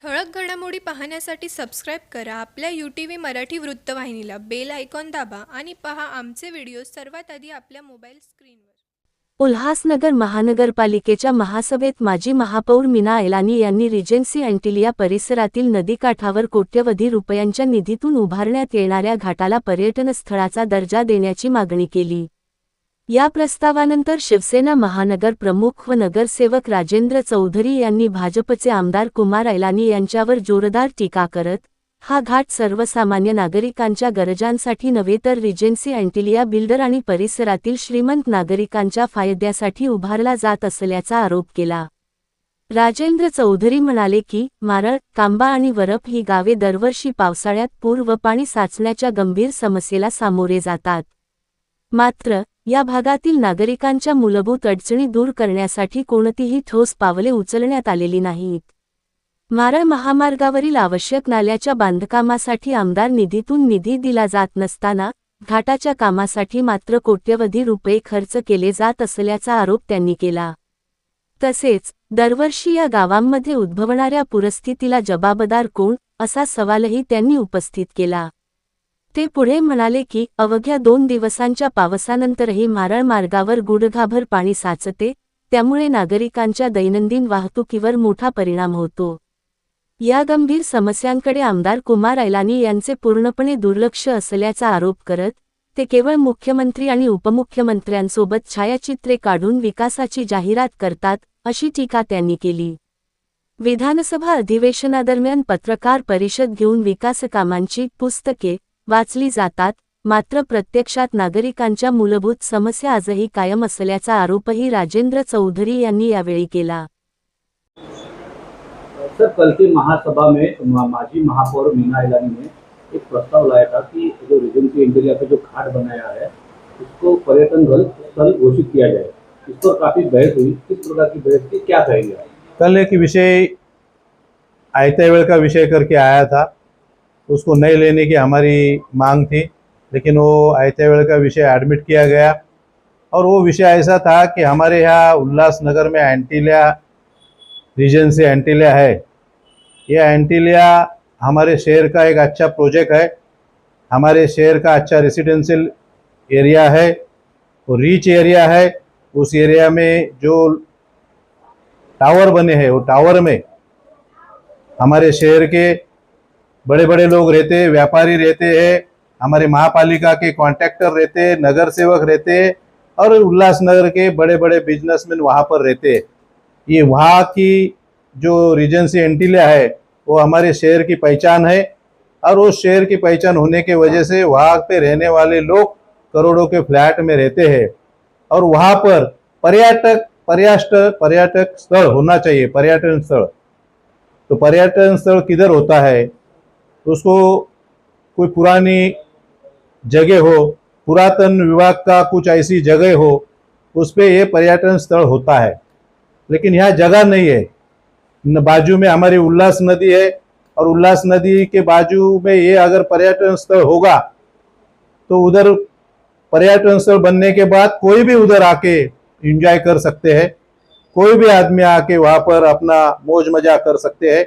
ठळक घडामोडी पाहण्यासाठी सबस्क्राईब करा आपल्या UTV मराठी वृत्तवाहिनीला. बेल आयकॉन दाबा आणि पहा आमचे व्हिडिओ सर्वात आधी आपल्या मोबाईल स्क्रीनवर. उल्हासनगर महानगरपालिकेच्या महासभेत माजी महापौर मीना एलानी यांनी रिजेन्सी अँटिलिया परिसरातील नदीकाठावर कोट्यवधी रुपयांच्या निधीतून उभारण्यात येणाऱ्या घाटाला पर्यटनस्थळाचा दर्जा देण्याची मागणी केली. या प्रस्तावानंतर शिवसेना महानगर प्रमुख व नगरसेवक राजेंद्र चौधरी यांनी भाजपचे आमदार कुमार एलानी यांच्यावर जोरदार टीका करत, हा घाट सर्वसामान्य नागरिकांच्या गरजांसाठी नव्हे तर रिजेन्सी अँटिलिया बिल्डर आणि परिसरातील श्रीमंत नागरिकांच्या फायद्यासाठी उभारला जात असल्याचा आरोप केला. राजेंद्र चौधरी म्हणाले की मारळ, कांबा आणि वरप ही गावे दरवर्षी पावसाळ्यात पूर व पाणी साचण्याच्या गंभीर समस्येला सामोरे जातात. मात्र या भागातील नागरिकांच्या मूलभूत अडचणी दूर करण्यासाठी कोणतीही ठोस पावले उचलण्यात आलेली नाहीत. मारळ महामार्गावरील आवश्यक नाल्याच्या बांधकामासाठी आमदार निधीतून निधी दिला जात नसताना घाटाच्या कामासाठी मात्र कोट्यवधी रुपये खर्च केले जात असल्याचा आरोप त्यांनी केला. तसेच दरवर्षी या गावांमध्ये उद्भवणाऱ्या पूरस्थितीला जबाबदार कोण, असा सवालही त्यांनी उपस्थित केला. ते पुढे म्हणाले की अवघ्या 2 दिवसांच्या पावसानंतरही मारळ मार्गावर गुडघाभर पाणी साचते, त्यामुळे नागरिकांच्या दैनंदिन वाहतुकीवर मोठा परिणाम होतो. या गंभीर समस्यांकडे आमदार कुमार एलानी यांचे पूर्णपणे दुर्लक्ष असल्याचा आरोप करत, ते केवळ मुख्यमंत्री आणि उपमुख्यमंत्र्यांसोबत छायाचित्रे काढून विकासाची जाहिरात करतात, अशी टीका त्यांनी केली. विधानसभा अधिवेशनादरम्यान पत्रकार परिषद घेऊन विकासकामांची पुस्तके वाचली जातात, मात्र प्रत्यक्षात नागरिकांच्या मूलभूत समस्या आजही कायम असल्याचा आरोपही राजेंद्र चौधरी यांनी यावेळी केला. सर, कल की महासभा में माजी महापौर मीना एलानी ने एक प्रस्ताव लाया था कि जो रिजेंसी एंटिलिया पे जो घाट बनाया है उसको पर्यटन स्थल घोषित किया जाए. इस पर काफी बहस हुई. किस प्रकार की बहस थी, क्या कहेंगे आप? कल एक विषय आयते का विषय करके आया था, उसको नहीं लेने की हमारी मांग थी, लेकिन वो आयते का विषय एडमिट किया गया. और वो विषय ऐसा था कि हमारे यहाँ उल्लासनगर में एंटिलिया रिजेंसी एंटिलिया है. यह एंटिलिया हमारे शहर का एक अच्छा प्रोजेक्ट है, हमारे शहर का अच्छा रेसिडेंशियल एरिया है, और रिच एरिया है. उस एरिया में जो टावर बने हैं, वो टावर में हमारे शहर के बड़े बड़े लोग रहते हैं, व्यापारी रहते हैं, हमारे महापालिका के कॉन्ट्रैक्टर रहते हैं, नगर सेवक रहते हैं, और उल्लासनगर के बड़े बड़े बिजनेसमैन वहाँ पर रहते हैं. ये वहाँ की जो रिजेंसी एंटिलिया है वो हमारे शहर की पहचान है, और उस शहर की पहचान होने के वजह से वहाँ पे रहने वाले लोग करोड़ों के फ्लैट में रहते हैं. और वहाँ पर पर्यटक स्थल होना चाहिए, पर्यटन स्थल. तो पर्यटन स्थल किधर होता है? उसको कोई पुरानी जगह हो, पुरातन विभाग का कुछ ऐसी जगह हो, उस पे ये पर्यटन स्थल होता है. लेकिन यहाँ जगह नहीं है. बाजू में हमारी उल्लास नदी है, और उल्लास नदी के बाजू में ये अगर पर्यटन स्थल होगा तो उधर पर्यटन स्थल बनने के बाद कोई भी उधर आके एंजॉय कर सकते हैं, कोई भी आदमी आके वहाँ पर अपना मौज मजा कर सकते हैं.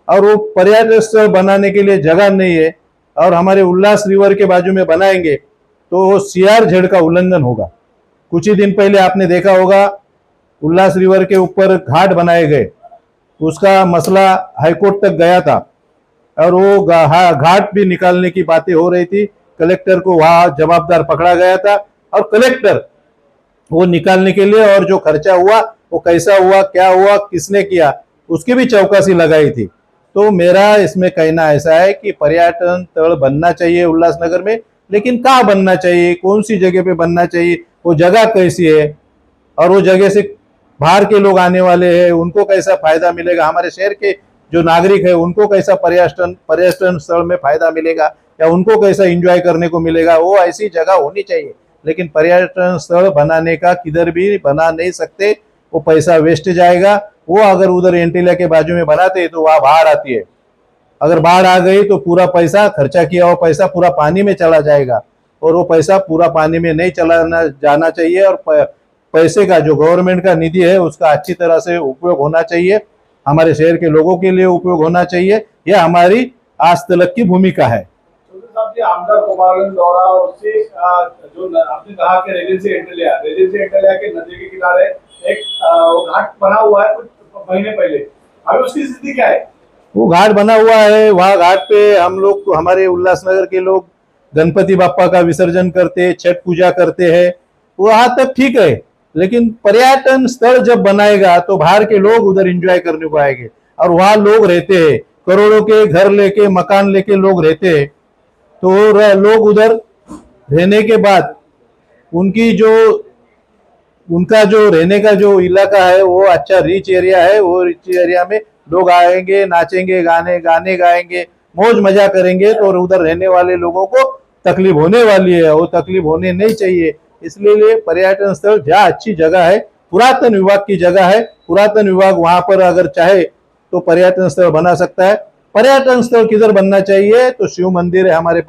और वो पर्यटन स्थल बनाने के लिए जगह नहीं है, और हमारे उल्लास रिवर के बाजू में बनाएंगे तो CRZ का उल्लंघन होगा. कुछ ही दिन पहले आपने देखा होगा, उल्लास रिवर के ऊपर घाट बनाए गए, उसका मसला हाईकोर्ट तक गया था, और वो घाट भी निकालने की बातें हो रही थी. कलेक्टर को वहाँ जवाबदार पकड़ा गया था, और कलेक्टर वो निकालने के लिए, और जो खर्चा हुआ वो कैसा हुआ, क्या हुआ, किसने किया, उसकी भी चौकसी लगाई थी. तो मेरा इसमें कहना ऐसा है कि पर्यटन स्थल बनना चाहिए उल्लासनगर में, लेकिन कहाँ बनना चाहिए, कौन सी जगह पे बनना चाहिए, वो जगह कैसी है, और वो जगह से बाहर के लोग आने वाले हैं, उनको कैसा फायदा मिलेगा, हमारे शहर के जो नागरिक है उनको कैसा पर्यटन स्थल में फायदा मिलेगा, या उनको कैसा एंजॉय करने को मिलेगा. वो ऐसी जगह होनी चाहिए. लेकिन पर्यटन स्थल बनाने का किधर भी बना नहीं सकते, वो पैसा वेस्ट जाएगा. वो अगर उधर एंटिलिया के बाजू में बनाते तो वहाँ बाढ़ आती है, अगर बाढ़ आ गई तो पूरा पैसा, खर्चा किया हुआ पैसा पूरा पानी में चला जाएगा, और वो पैसा पूरा पानी में नहीं चला जाना चाहिए. और पैसे का जो गवर्नमेंट का निधि है उसका अच्छी तरह से उपयोग होना चाहिए. हमारे शहर के लोगों के लिए उपयोग होना चाहिए। यह हमारी आज तक की भूमिका है। साहब जी, आमदार कुमार द्वारा उससे जो आपने कहा कि रेजेंसी एंटेलिया के नदी के किनारे एक वो घाट बना हुआ है कुछ महीने पहले, अभी उसकी स्थिति क्या है? वो घाट बना हुआ है, वहाँ घाट पे हम लोग, हमारे उल्लासनगर के लोग गणपति बापा का विसर्जन करते, छठ पूजा करते हैं, वहां तक ठीक है। लेकिन पर्यटन स्थल जब बनाएगा तो बाहर के लोग उधर एंजॉय करने को आएंगे, और वहां लोग रहते हैं, करोड़ों के घर लेके, मकान लेके लोग रहते हैं। तो लोग उधर रहने के बाद उनका जो रहने का जो इलाका है वो अच्छा रिच एरिया है। वो रिच एरिया में लोग आएंगे, नाचेंगे, गाने गाएंगे, मौज मजा करेंगे। तो उधर रहने वाले लोगों को तकलीफ होने वाली है, वो तकलीफ होने नहीं चाहिए। इसलिए पर्यटन स्थल जहाँ अच्छी जगह है, पुरातन विभाग की जगह है, पुरातन विभाग वहां पर अगर चाहे तो पर्यटन स्थल बना सकता है। पर्यटन स्थल किधर बनना चाहिए? तो शिव मंदिर है हमारे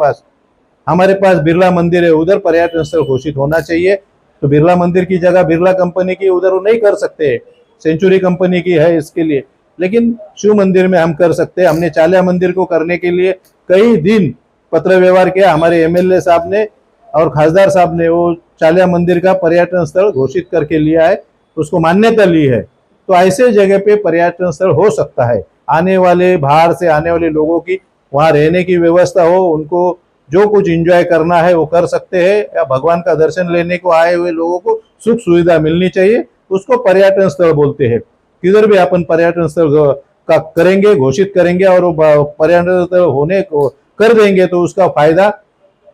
पास बिरला मंदिर है, उधर पर्यटन स्थल घोषित होना चाहिए। तो बिरला मंदिर की जगह बिरला कंपनी की उधर वो नहीं कर सकते, सेंचुरी कंपनी की है इसके लिए, लेकिन शिव मंदिर में हम कर सकते हैं। हमने चालिया मंदिर को करने के लिए कई दिन पत्र व्यवहार किया, हमारे एमएलए साहब ने और खासदार साहब ने वो चालिया मंदिर का पर्यटन स्थल घोषित करके लिया है, उसको मान्यता ली है। तो ऐसे जगह पे पर्यटन स्थल हो सकता है, आने वाले बाहर से आने वाले लोगों की वहाँ रहने की व्यवस्था हो, उनको जो कुछ एंजॉय करना है वो कर सकते हैं, या भगवान का दर्शन लेने को आए हुए लोगों को सुख सुविधा मिलनी चाहिए, उसको पर्यटन स्थल बोलते हैं। किधर भी अपन पर्यटन स्थल का करेंगे, घोषित करेंगे और वो पर्यटन स्थल होने को कर देंगे तो उसका फायदा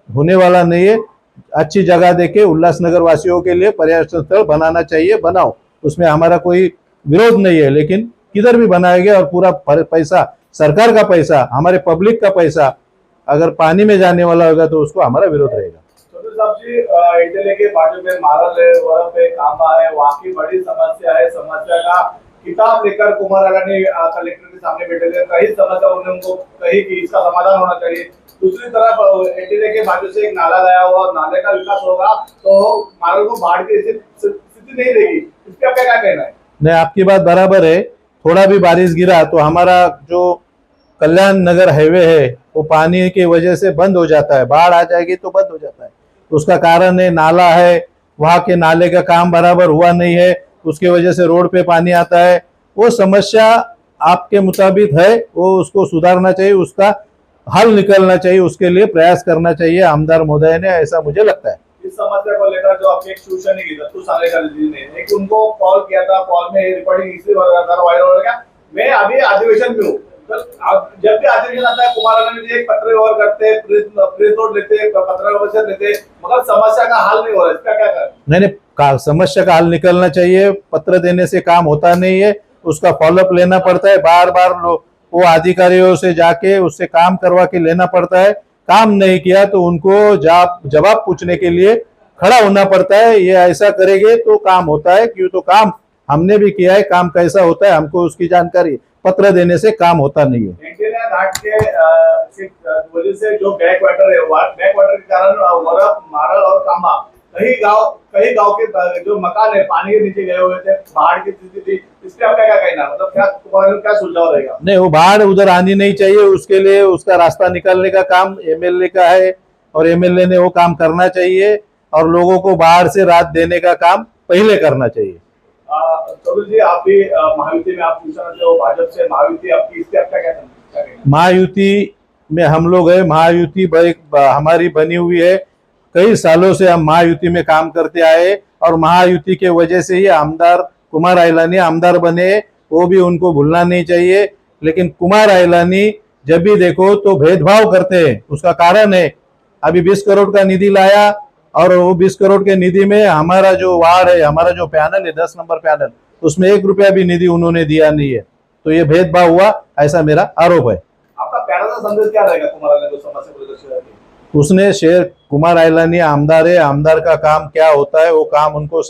होने वाला नहीं है। अच्छी जगह देके उल्लासनगर वासियों के लिए पर्यटन स्थल बनाना चाहिए, बनाओ, उसमें हमारा कोई विरोध नहीं है। लेकिन किधर भी बनाएंगे और पूरा पैसा सरकार का पैसा, हमारे पब्लिक का पैसा अगर पानी में जाने वाला होगा तो उसको हमारा विरोध रहेगा। चौधरी साहब जी, एंटेलिया के बाजू में मारल है, वहाँ पे कामा है, वहाँ की बड़ी समस्या है। समस्या का किताब लेकर कुमार आयलानी कलेक्टर के सामने बैठे थे, कई समस्या उन्होंने उनको कही कि इसका समाधान होना चाहिए। दूसरी तरफ एंटेलिया के बाजू से एक नाला गया हुआ, और नाले का विकास होगा तो मारल को बाढ़ की स्थिति नहीं रहेगी, इसके आपका क्या कहना है? नहीं, आपकी बात बराबर है। थोड़ा भी बारिश गिरा तो हमारा जो कल्याण नगर हाईवे है वो पानी की वजह से बंद हो जाता है, बाढ़ आ जाएगी तो बंद हो जाता है। उसका कारण है नाला है, वहाँ के नाले का काम बराबर हुआ नहीं है, उसके वजह से रोड पे पानी आता है। वो समस्या आपके मुताबिक है, वो उसको सुधारना चाहिए, उसका हल निकलना चाहिए, उसके लिए प्रयास करना चाहिए आमदार महोदय ने, ऐसा मुझे लगता है। इस समस्या को लेकर जो आपके एक शिवसेना की दत्तू सालेकर जी ने एक उनको कॉल किया था, कॉल में रिकॉर्डिंग इसलिए वायरल हो गया, मैं अभी अधिवेशन में हूँ, जब भी अधिवेशन आता है कुमार आयलानी जी एक पत्र व्यवहार करते हैं, प्रेस नोट लेते हैं, पत्र लेते हैं, मगर समस्या का हल नहीं हो रहा है, इसका क्या करें? नहीं, समस्या का हल निकलना चाहिए। पत्र देने से काम होता नहीं है, उसका फॉलोअप लेना पड़ता है, बार बार वो अधिकारियों से जाके उससे काम करवा के लेना पड़ता है। काम नहीं किया तो उनको जवाब पूछने के लिए खड़ा होना पड़ता है। ये ऐसा करेंगे तो काम होता है, क्यों तो काम हमने भी किया है, काम कैसा होता है हमको उसकी जानकारी, पत्र देने से काम होता नहीं है। एंटेलिया घाट के वजह से जो बैक वाटर है, बैक वाटर के कारण वरप, मारल और कामा कई गांव के जो मकान है पानी के नीचे गए हुए थे, बाढ़ की स्थिति थी, इसके आपका क्या कहना, मतलब क्या सुझाव रहेगा? नहीं, वो बाढ़ उधर आनी नहीं चाहिए, उसके लिए उसका रास्ता निकालने का काम एमएलए का है, और एमएलए ने वो काम करना चाहिए, और लोगों को बाढ़ से राहत देने का काम पहले करना चाहिए। चौधरी जी, आप भी महायुति में आप शिवसेना से हो, भाजपा से महायुति आपकी, इसके आपका क्या कहना? महायुति में हम लोग है, महायुति हमारी बनी हुई है, कई सालों से हम महायुति में काम करते आए, और महायुति के वजह से ही आमदार कुमार आयलानी आमदार बने, वो भी उनको भूलना नहीं चाहिए। लेकिन कुमार आयलानी जब भी देखो तो भेदभाव करते हैं, उसका कारण है अभी 20 करोड़ का निधि लाया, और वो 20 करोड़ के निधि में हमारा जो वार्ड है, हमारा जो पैनल है 10 नंबर पैनल, उसमें 1 रुपया भी निधि उन्होंने दिया नहीं है। तो ये भेदभाव हुआ, ऐसा मेरा आरोप है। आपका पैनल का संदेश क्या रहेगा कुमार आयलानी को समस्या को लेकर? उसने शेर कुमार आयलानी आमदार है, आमदार का काम क्या होता है वो काम उनको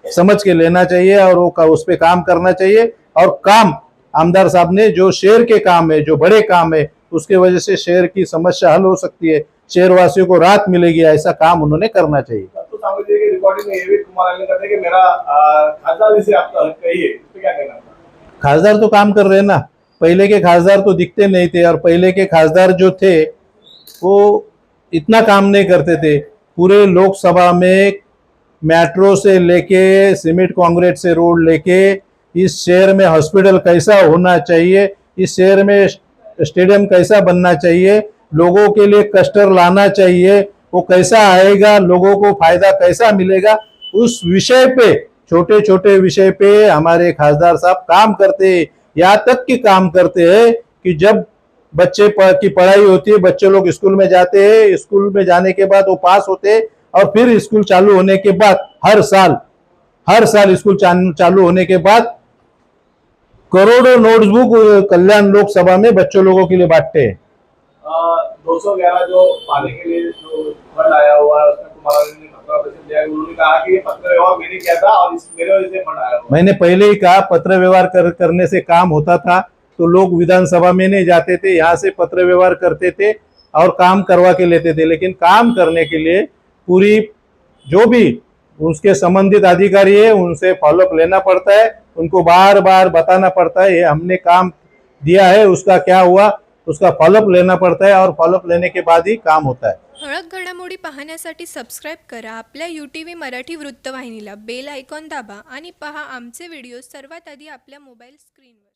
समझ के लेना चाहिए, और वो उस पर काम करना चाहिए। और काम आमदार साहब ने जो शहर के काम है, जो बड़े काम है, उसके वजह से शहर की समस्या हल हो सकती है, शहरवासियों को राहत मिलेगी, ऐसा काम उन्होंने करना चाहिए। तो सामने देखिए रिकॉर्डिंग में ये भी कुमार आयलानी कहते हैं कि मेरा खासदार से आपका कहिए, इस पे क्या कहना है? खासदार तो काम कर रहे हैं ना। पहले के खासदार तो दिखते नहीं थे, और पहले के खासदार जो थे वो इतना काम नहीं करते थे। पूरे लोकसभा में मेट्रो से लेके सीमेंट कंक्रीट से रोड लेके, इस शहर में हॉस्पिटल कैसा होना चाहिए, इस शहर में स्टेडियम कैसा बनना चाहिए, लोगों के लिए क्लस्टर लाना चाहिए, वो कैसा आएगा, लोगों को फायदा कैसा मिलेगा, उस विषय पे, छोटे छोटे विषय पे हमारे खासदार साहब काम करते हैं। यहाँ तक कि काम करते हैं कि जब बच्चे की पढ़ाई होती है, बच्चे लोग स्कूल में जाते हैं, स्कूल में जाने के बाद वो पास होते हैं, और फिर स्कूल चालू होने के बाद हर साल स्कूल चालू होने के बाद करोड़ों नोटबुक कल्याण लोकसभा में बच्चों लोगों के लिए बांटते हैं। 211 जो पाने के लिए जो फंड आया हुआ है उसमें कुमार ने 15% दिया है। उन्होंने कहा कि ये पत्र व्यवहार मैंने किया था और इस मेरे वजह से फंड आया हुआ। मैंने पहले ही कहा, पत्र व्यवहार करने से काम होता था तो लोग विधानसभा में नहीं जाते थे, यहाँ से पत्र व्यवहार करते थे और काम करवा के लेते थे। लेकिन काम करने के लिए पूरी जो भी उसके संबंधित अधिकारी है उनसे फॉलोअप लेना पड़ता है, उनको बार बार बताना पड़ता है ये हमने काम दिया है, उसका क्या हुआ, उसका फॉलोअप लेना पड़ता है, और फॉलोअप लेने के बाद ही काम होता है। ठळक घडामोडी पाहण्यासाठी सबस्क्राईब करा आपल्या UTV मराठी वृत्तवाहिनीला. बेल आयकॉन दाबा आणि पहा आमचे व्हिडिओ सर्वात आधी आपल्या मोबाईल स्क्रीनवर.